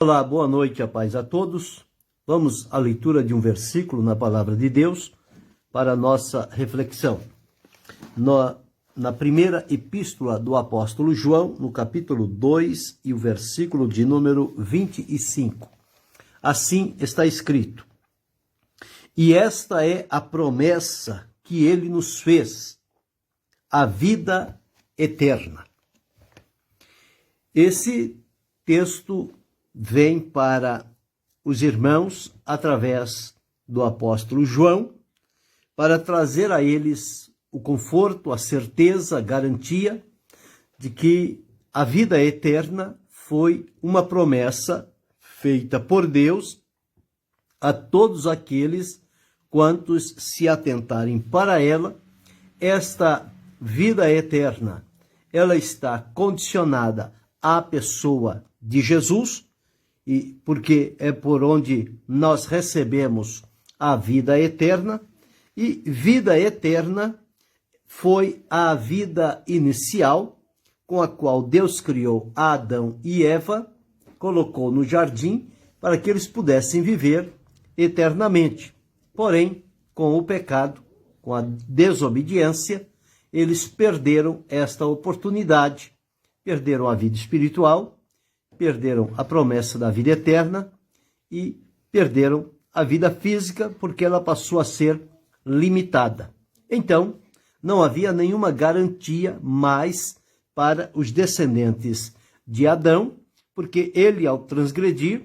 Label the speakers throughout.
Speaker 1: Olá, boa noite, a paz a todos. Vamos à leitura de um versículo na Palavra de Deus para a nossa reflexão. Na primeira epístola do apóstolo João, no capítulo 2 e o versículo de número 25. Assim está escrito: E esta é a promessa que ele nos fez, a vida eterna. Esse texto vem para os irmãos através do apóstolo João, para trazer a eles o conforto, a certeza, a garantia de que a vida eterna foi uma promessa feita por Deus a todos aqueles quantos se atentarem para ela. Esta vida eterna, ela está condicionada à pessoa de Jesus, e porque é por onde nós recebemos a vida eterna, e vida eterna foi a vida inicial com a qual Deus criou Adão e Eva, colocou no jardim para que eles pudessem viver eternamente. Porém, com o pecado, com a desobediência, eles perderam esta oportunidade, perderam a vida espiritual, perderam a promessa da vida eterna e perderam a vida física, porque ela passou a ser limitada. Então, não havia nenhuma garantia mais para os descendentes de Adão, porque ele, ao transgredir,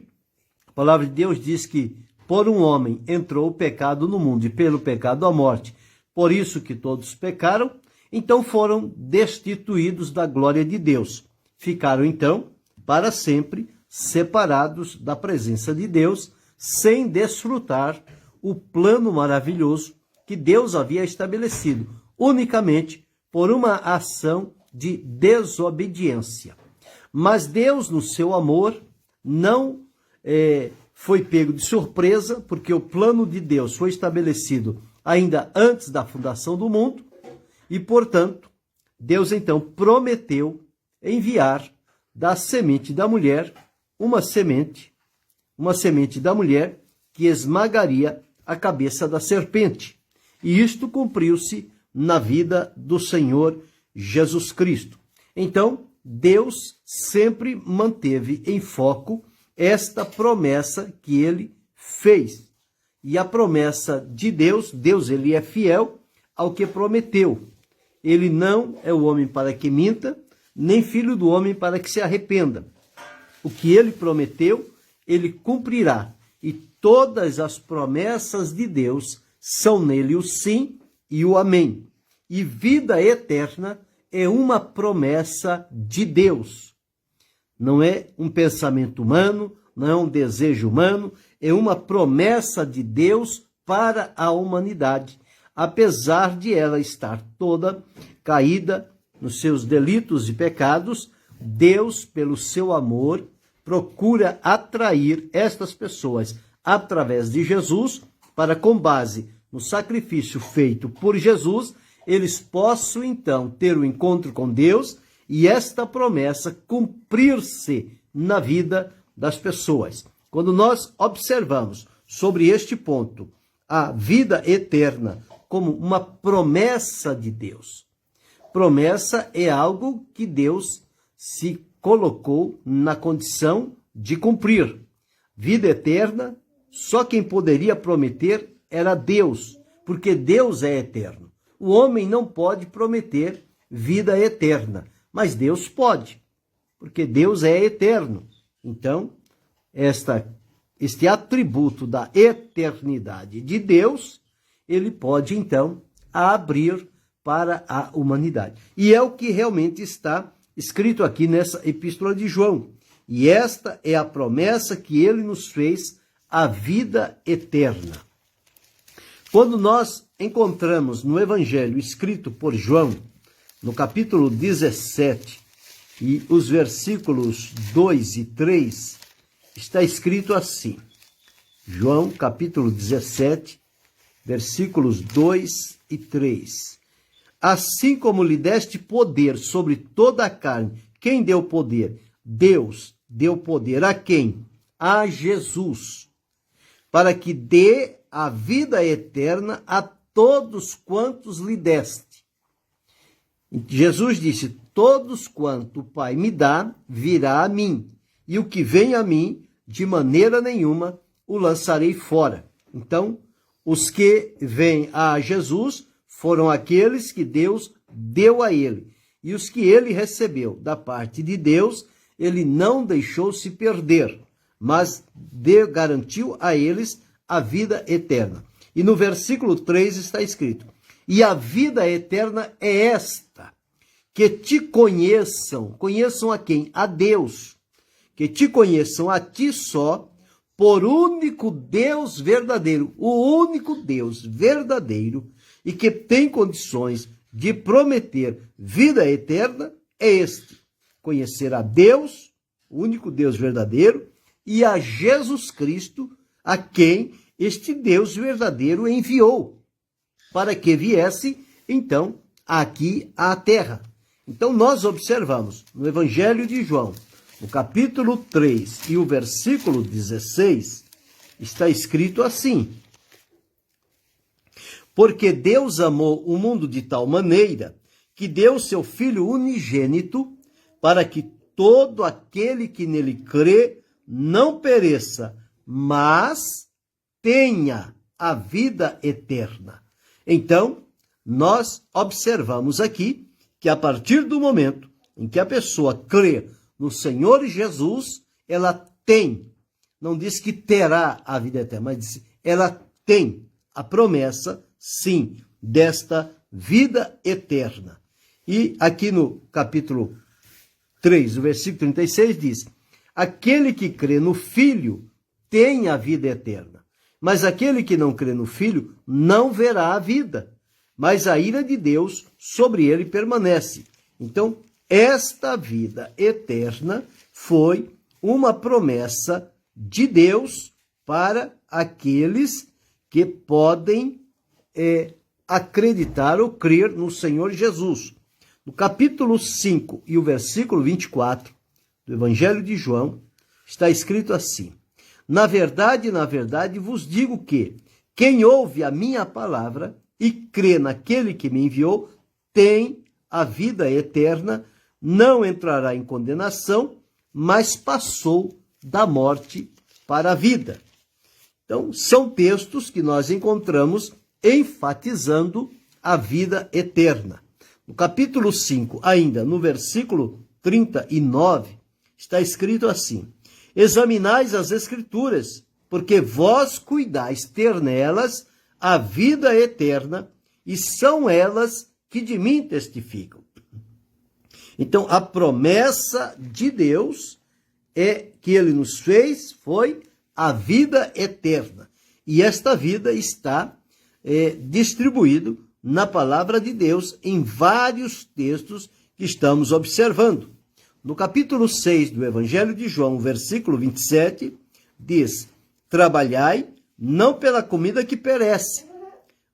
Speaker 1: a palavra de Deus diz que por um homem entrou o pecado no mundo, e pelo pecado a morte. Por isso que todos pecaram, então foram destituídos da glória de Deus. Ficaram, então, para sempre separados da presença de Deus, sem desfrutar o plano maravilhoso que Deus havia estabelecido, unicamente por uma ação de desobediência. Mas Deus, no seu amor, não foi pego de surpresa, porque o plano de Deus foi estabelecido ainda antes da fundação do mundo, e, portanto, Deus então prometeu enviar da semente da mulher uma semente da mulher que esmagaria a cabeça da serpente. E isto cumpriu-se na vida do Senhor Jesus Cristo. Então, Deus sempre manteve em foco esta promessa que ele fez. E a promessa de Deus, ele é fiel ao que prometeu. Ele não é o homem para que minta, nem filho do homem para que se arrependa. O que ele prometeu, ele cumprirá. E todas as promessas de Deus são nele o sim e o amém. E vida eterna é uma promessa de Deus. Não é um pensamento humano, não é um desejo humano, é uma promessa de Deus para a humanidade, apesar de ela estar toda caída nos seus delitos e pecados. Deus, pelo seu amor, procura atrair estas pessoas através de Jesus, para, com base no sacrifício feito por Jesus, eles possam então ter o encontro com Deus e esta promessa cumprir-se na vida das pessoas. Quando nós observamos sobre este ponto a vida eterna como uma promessa de Deus, promessa é algo que Deus se colocou na condição de cumprir. Vida eterna, só quem poderia prometer era Deus, porque Deus é eterno. O homem não pode prometer vida eterna, mas Deus pode, porque Deus é eterno. Então, este atributo da eternidade de Deus, ele pode, então, abrir para a humanidade. E é o que realmente está escrito aqui nessa epístola de João. E esta é a promessa que ele nos fez, a vida eterna. Quando nós encontramos no Evangelho escrito por João, no capítulo 17, e os versículos 2 e 3, está escrito assim. João, capítulo 17, versículos 2 e 3. Assim como lhe deste poder sobre toda a carne. Quem deu poder? Deus deu poder a quem? a Jesus, para que dê a vida eterna a todos quantos lhe deste. Jesus disse: todos quanto o Pai me dá, virá a mim, e o que vem a mim, de maneira nenhuma o lançarei fora. Então, os que vêm a Jesus foram aqueles que Deus deu a ele. E os que ele recebeu da parte de Deus, ele não deixou se perder, mas garantiu a eles a vida eterna. E no versículo 3 está escrito: e a vida eterna é esta, que te conheçam. Conheçam a quem? A Deus. Que te conheçam a ti só, por único Deus verdadeiro, o único Deus verdadeiro, e que tem condições de prometer vida eterna, é este: conhecer a Deus, o único Deus verdadeiro, e a Jesus Cristo, a quem este Deus verdadeiro enviou, para que viesse, então, aqui à terra. Então, nós observamos no Evangelho de João, no capítulo 3 e o versículo 16, está escrito assim: porque Deus amou o mundo de tal maneira que deu seu Filho unigênito, para que todo aquele que nele crê não pereça, mas tenha a vida eterna. Então, nós observamos aqui que a partir do momento em que a pessoa crê no Senhor Jesus, ela tem, não diz que terá a vida eterna, mas diz ela tem a promessa, sim, desta vida eterna. E aqui no capítulo 3, o versículo 36 diz: aquele que crê no Filho tem a vida eterna, mas aquele que não crê no Filho não verá a vida, mas a ira de Deus sobre ele permanece. Então, esta vida eterna foi uma promessa de Deus para aqueles que podem acreditar ou crer no Senhor Jesus. No capítulo 5 e o versículo 24 do Evangelho de João, está escrito assim: na verdade, vos digo que quem ouve a minha palavra e crê naquele que me enviou, tem a vida eterna, não entrará em condenação, mas passou da morte para a vida. Então, são textos que nós encontramos enfatizando a vida eterna. No capítulo 5, ainda no versículo 39, está escrito assim: examinais as Escrituras, porque vós cuidais ter nelas a vida eterna, e são elas que de mim testificam. Então, a promessa de Deus que ele nos fez foi a vida eterna. E esta vida está distribuído na palavra de Deus em vários textos que estamos observando. No capítulo 6 do Evangelho de João, versículo 27, diz: trabalhai não pela comida que perece,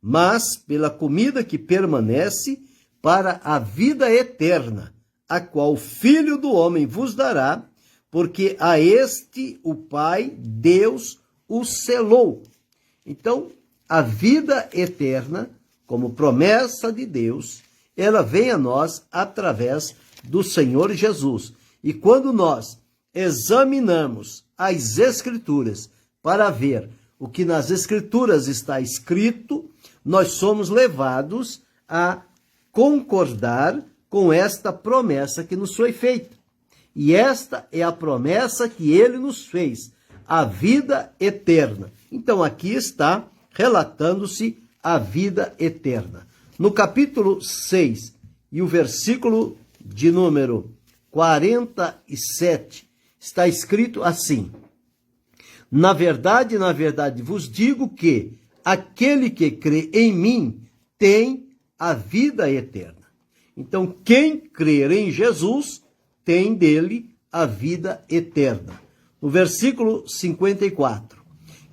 Speaker 1: mas pela comida que permanece, para a vida eterna, a qual o Filho do Homem vos dará, porque a este o Pai, Deus, o selou. Então, a vida eterna, como promessa de Deus, ela vem a nós através do Senhor Jesus. E quando nós examinamos as Escrituras para ver o que nas Escrituras está escrito, nós somos levados a concordar com esta promessa que nos foi feita. E esta é a promessa que ele nos fez, a vida eterna. Então aqui está relatando-se a vida eterna. No capítulo 6 e o versículo de número 47, está escrito assim: na verdade, vos digo que aquele que crê em mim tem a vida eterna. Então, quem crer em Jesus tem dele a vida eterna. No versículo 54,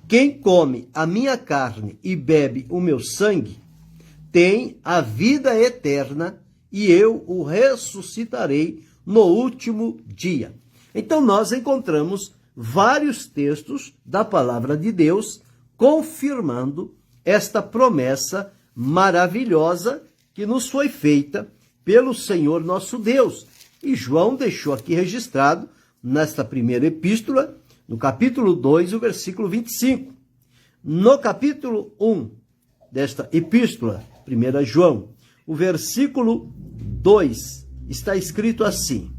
Speaker 1: quem come a minha carne e bebe o meu sangue tem a vida eterna, e eu o ressuscitarei no último dia. Então, nós encontramos vários textos da palavra de Deus confirmando esta promessa maravilhosa que nos foi feita pelo Senhor nosso Deus. E João deixou aqui registrado nesta primeira epístola, no capítulo 2, o versículo 25. No capítulo 1 desta epístola, 1 João, o versículo 2, está escrito assim: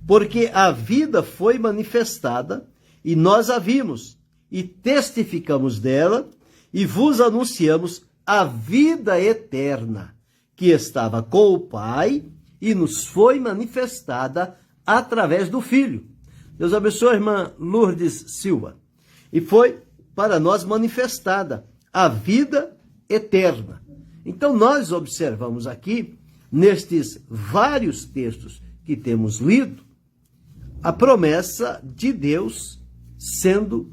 Speaker 1: porque a vida foi manifestada, e nós a vimos, e testificamos dela, e vos anunciamos a vida eterna, que estava com o Pai, e nos foi manifestada através do Filho. Deus abençoe a irmã Lourdes Silva. E foi para nós manifestada a vida eterna. Então nós observamos aqui, nestes vários textos que temos lido, a promessa de Deus sendo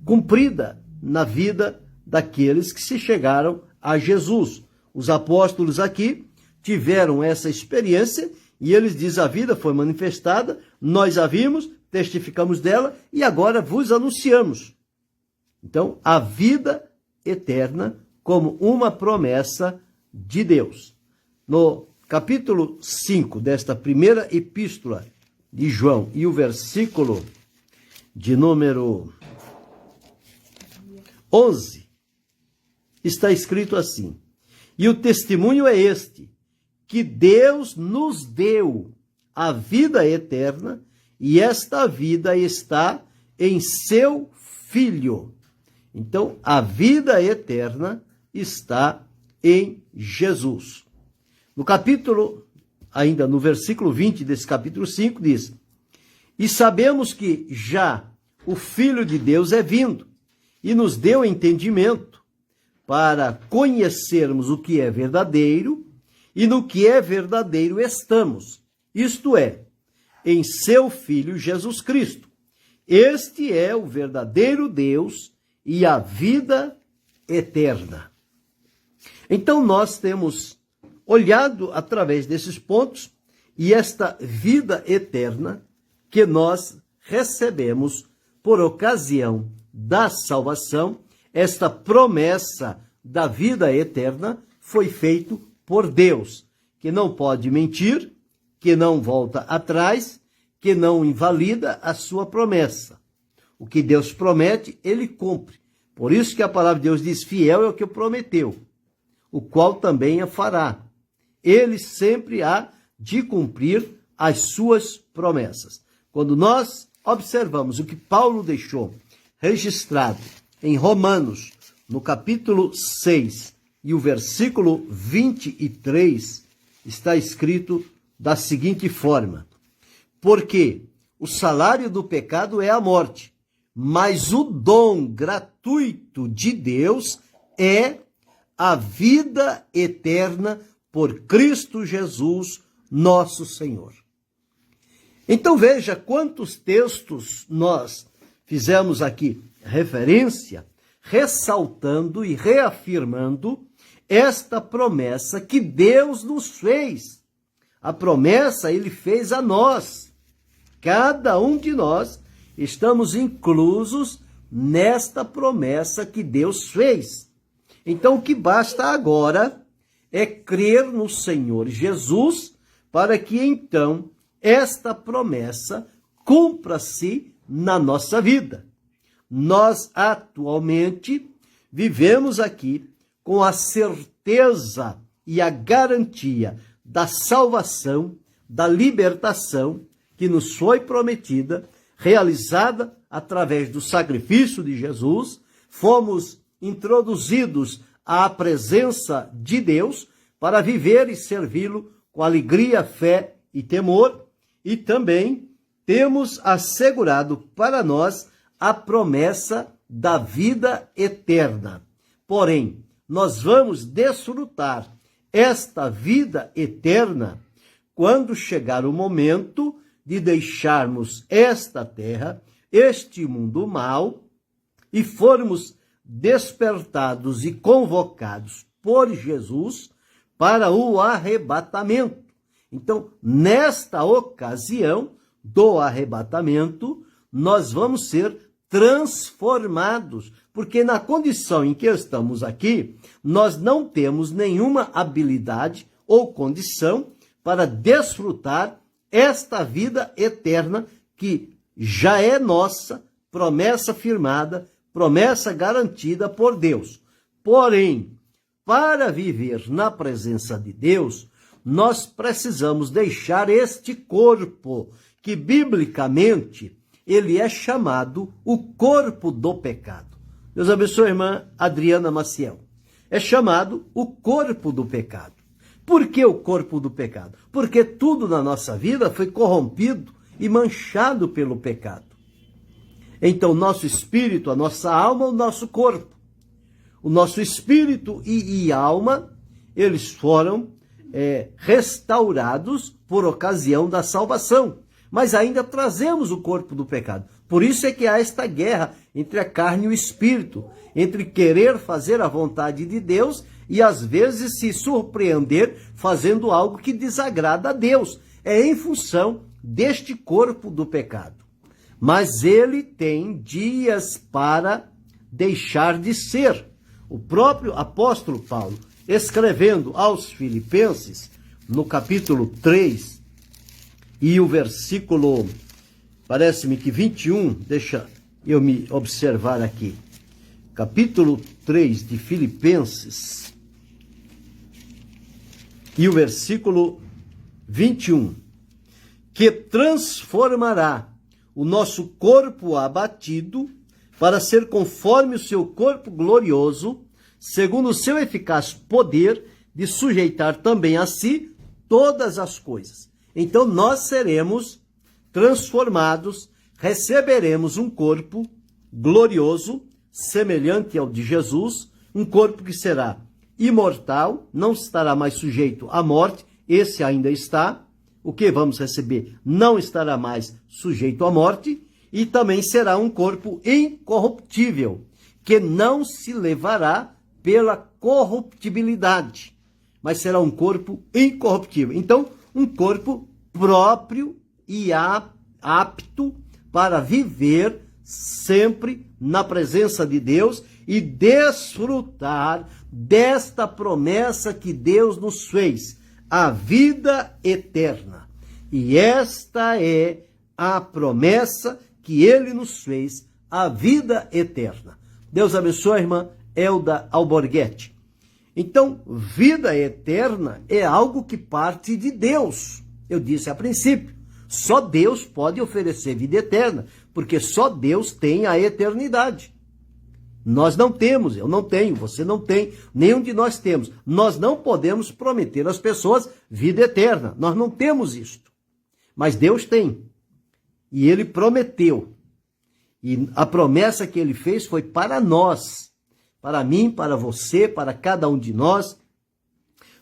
Speaker 1: cumprida na vida daqueles que se chegaram a Jesus. Os apóstolos aqui tiveram essa experiência e eles dizem: a vida foi manifestada, nós a vimos, testificamos dela e agora vos anunciamos. Então, a vida eterna como uma promessa de Deus. No capítulo 5 desta primeira epístola de João e o versículo de número 11, está escrito assim: e o testemunho é este, que Deus nos deu a vida eterna, e esta vida está em seu Filho. Então, a vida eterna está em Jesus. No capítulo, ainda no versículo 20 desse capítulo 5, diz: e sabemos que já o Filho de Deus é vindo, e nos deu entendimento, para conhecermos o que é verdadeiro, e no que é verdadeiro estamos, isto é, em seu Filho Jesus Cristo. Este é o verdadeiro Deus e a vida eterna. Então nós temos olhado através desses pontos, e esta vida eterna que nós recebemos por ocasião da salvação, esta promessa da vida eterna foi feito por Deus, que não pode mentir, que não volta atrás, que não invalida a sua promessa. O que Deus promete, ele cumpre. Por isso que a palavra de Deus diz: fiel é o que prometeu, o qual também a fará. Ele sempre há de cumprir as suas promessas. Quando nós observamos o que Paulo deixou registrado em Romanos, no capítulo 6, e o versículo 23, está escrito da seguinte forma: porque o salário do pecado é a morte, mas o dom gratuito de Deus é a vida eterna por Cristo Jesus, nosso Senhor. Então veja quantos textos nós fizemos aqui referência, ressaltando e reafirmando esta promessa que Deus nos fez. A promessa ele fez a nós. Cada um de nós estamos inclusos nesta promessa que Deus fez. Então o que basta agora é crer no Senhor Jesus, para que então esta promessa cumpra-se na nossa vida. Nós atualmente vivemos aqui com a certeza e a garantia da salvação, da libertação que nos foi prometida, realizada através do sacrifício de Jesus. Fomos introduzidos à presença de Deus para viver e servi-lo com alegria, fé e temor, e também temos assegurado para nós a promessa da vida eterna. Porém, nós vamos desfrutar esta vida eterna quando chegar o momento de deixarmos esta terra, este mundo mau, e formos despertados e convocados por Jesus para o arrebatamento. Então, nesta ocasião do arrebatamento, nós vamos ser transformados, porque na condição em que estamos aqui, nós não temos nenhuma habilidade ou condição para desfrutar esta vida eterna que já é nossa, promessa firmada, promessa garantida por Deus. Porém, para viver na presença de Deus, nós precisamos deixar este corpo, que biblicamente ele é chamado o corpo do pecado. Deus abençoe a irmã Adriana Maciel. É chamado o corpo do pecado. Por que o corpo do pecado? Porque tudo na nossa vida foi corrompido e manchado pelo pecado. Então, nosso espírito, a nossa alma, o nosso corpo. O nosso espírito e alma, eles foram restaurados por ocasião da salvação. Mas ainda trazemos o corpo do pecado. Por isso é que há esta guerra entre a carne e o espírito, entre querer fazer a vontade de Deus e às vezes se surpreender fazendo algo que desagrada a Deus. É em função deste corpo do pecado. Mas ele tem dias para deixar de ser. O próprio apóstolo Paulo, escrevendo aos Filipenses, no capítulo 3, e o versículo, parece-me que 21, deixa eu me observar aqui. Capítulo 3 de Filipenses, e o versículo 21, que transformará o nosso corpo abatido para ser conforme o seu corpo glorioso, segundo o seu eficaz poder de sujeitar também a si todas as coisas. Então nós seremos transformados, receberemos um corpo glorioso, semelhante ao de Jesus, um corpo que será imortal, não estará mais sujeito à morte, esse ainda está. O que vamos receber não estará mais sujeito à morte, e também será um corpo incorruptível, que não se levará pela corruptibilidade, mas será um corpo incorruptível. Então, um corpo próprio e apto para viver sempre na presença de Deus e desfrutar desta promessa que Deus nos fez, a vida eterna. E esta é a promessa que ele nos fez, a vida eterna. Deus abençoe a irmã Elda Alborguete. Então, vida eterna é algo que parte de Deus. Eu disse a princípio, só Deus pode oferecer vida eterna, porque só Deus tem a eternidade. Nós não temos, eu não tenho, você não tem, nenhum de nós temos. Nós não podemos prometer às pessoas vida eterna, nós não temos isto. Mas Deus tem, e Ele prometeu. E a promessa que Ele fez foi para nós, para mim, para você, para cada um de nós,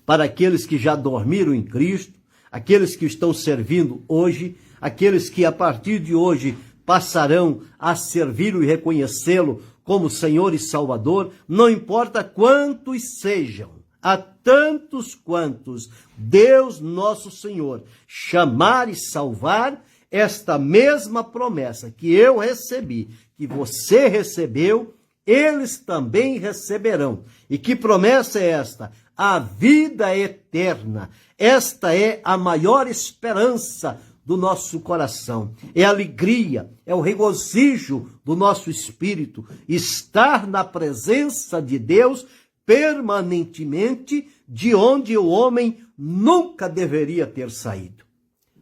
Speaker 1: para aqueles que já dormiram em Cristo, aqueles que estão servindo hoje, aqueles que a partir de hoje passarão a servi-lo e reconhecê-lo como Senhor e Salvador, não importa quantos sejam, a tantos quantos Deus nosso Senhor chamar e salvar, esta mesma promessa que eu recebi, que você recebeu, eles também receberão. E que promessa é esta? A vida eterna. Esta é a maior esperança do nosso coração. É a alegria, é o regozijo do nosso espírito. Estar na presença de Deus permanentemente, de onde o homem nunca deveria ter saído.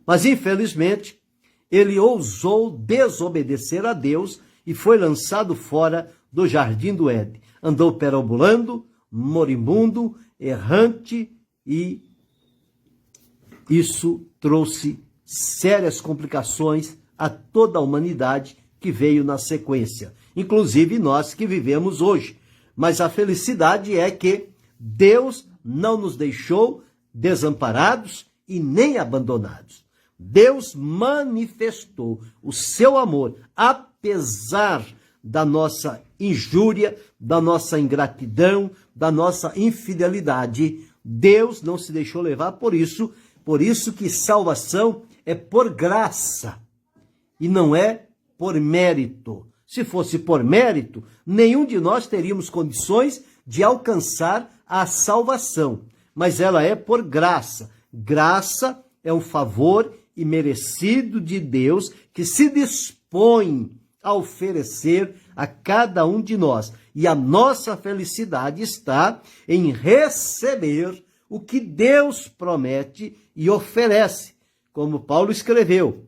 Speaker 1: Mas, infelizmente, ele ousou desobedecer a Deus e foi lançado fora do jardim do Éden. Andou perambulando, moribundo, errante, e isso trouxe sérias complicações a toda a humanidade que veio na sequência, inclusive nós que vivemos hoje. Mas a felicidade é que Deus não nos deixou desamparados e nem abandonados. Deus manifestou o seu amor, apesar da nossa injúria, da nossa ingratidão, da nossa infidelidade. Deus não se deixou levar por isso que salvação é por graça e não é por mérito. Se fosse por mérito, nenhum de nós teríamos condições de alcançar a salvação. Mas ela é por graça. Graça é um favor imerecido de Deus que se dispõe a oferecer a cada um de nós. E a nossa felicidade está em receber o que Deus promete e oferece. Como Paulo escreveu,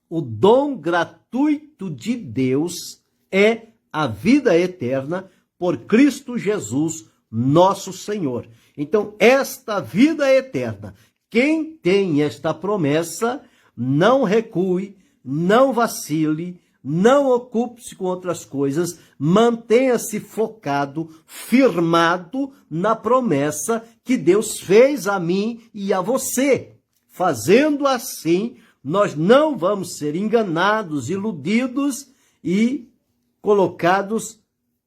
Speaker 1: o dom gratuito de Deus é a vida eterna por Cristo Jesus, nosso Senhor. Então, esta vida eterna, quem tem esta promessa, não recue, não vacile, não ocupe-se com outras coisas, mantenha-se focado, firmado na promessa que Deus fez a mim e a você. Fazendo assim, nós não vamos ser enganados, iludidos e colocados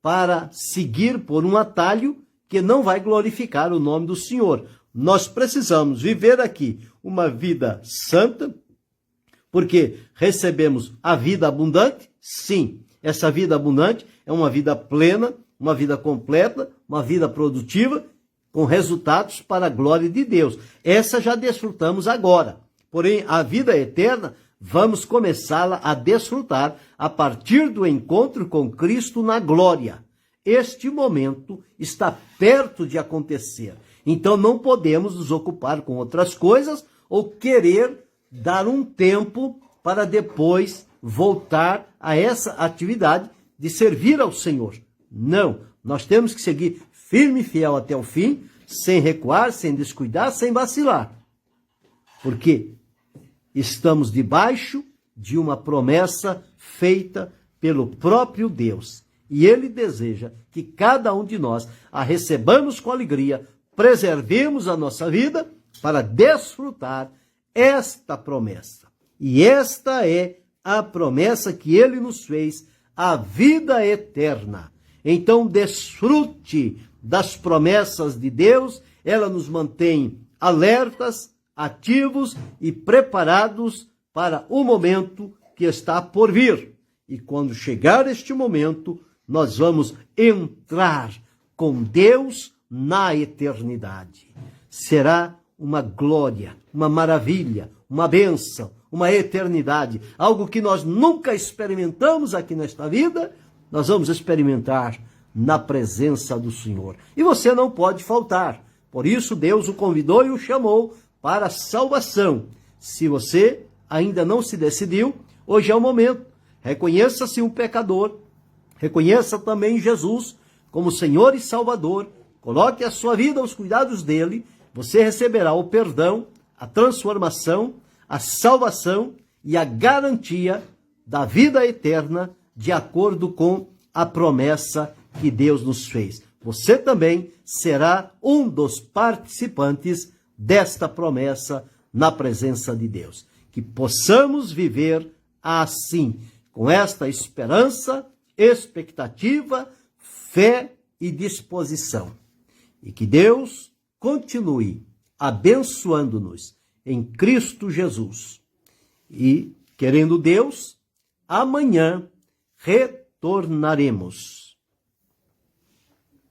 Speaker 1: para seguir por um atalho que não vai glorificar o nome do Senhor. Nós precisamos viver aqui uma vida santa, porque recebemos a vida abundante. Sim, essa vida abundante é uma vida plena, uma vida completa, uma vida produtiva, com resultados para a glória de Deus. Essa já desfrutamos agora. Porém, a vida eterna, vamos começá-la a desfrutar a partir do encontro com Cristo na glória. Este momento está perto de acontecer. Então, não podemos nos ocupar com outras coisas ou querer dar um tempo para depois voltar a essa atividade de servir ao Senhor. Não, nós temos que seguir firme e fiel até o fim, sem recuar, sem descuidar, sem vacilar. Porque estamos debaixo de uma promessa feita pelo próprio Deus. E Ele deseja que cada um de nós a recebamos com alegria, preservemos a nossa vida para desfrutar esta promessa. E esta é a promessa que Ele nos fez, a vida eterna. Então, desfrute das promessas de Deus, ela nos mantém alertas, ativos e preparados para o momento que está por vir. E quando chegar este momento, nós vamos entrar com Deus na eternidade. Será uma glória, uma maravilha, uma bênção, uma eternidade. Algo que nós nunca experimentamos aqui nesta vida, nós vamos experimentar na presença do Senhor. E você não pode faltar. Por isso Deus o convidou e o chamou para a salvação. Se você ainda não se decidiu, hoje é o momento. Reconheça-se um pecador. Reconheça também Jesus como Senhor e Salvador. Coloque a sua vida aos cuidados dele. Você receberá o perdão, a transformação, a salvação e a garantia da vida eterna de acordo com a promessa que Deus nos fez. Você também será um dos participantes desta promessa na presença de Deus. Que possamos viver assim, com esta esperança, expectativa, fé e disposição. E que Deus continue abençoando-nos em Cristo Jesus. E, querendo Deus, amanhã retornaremos.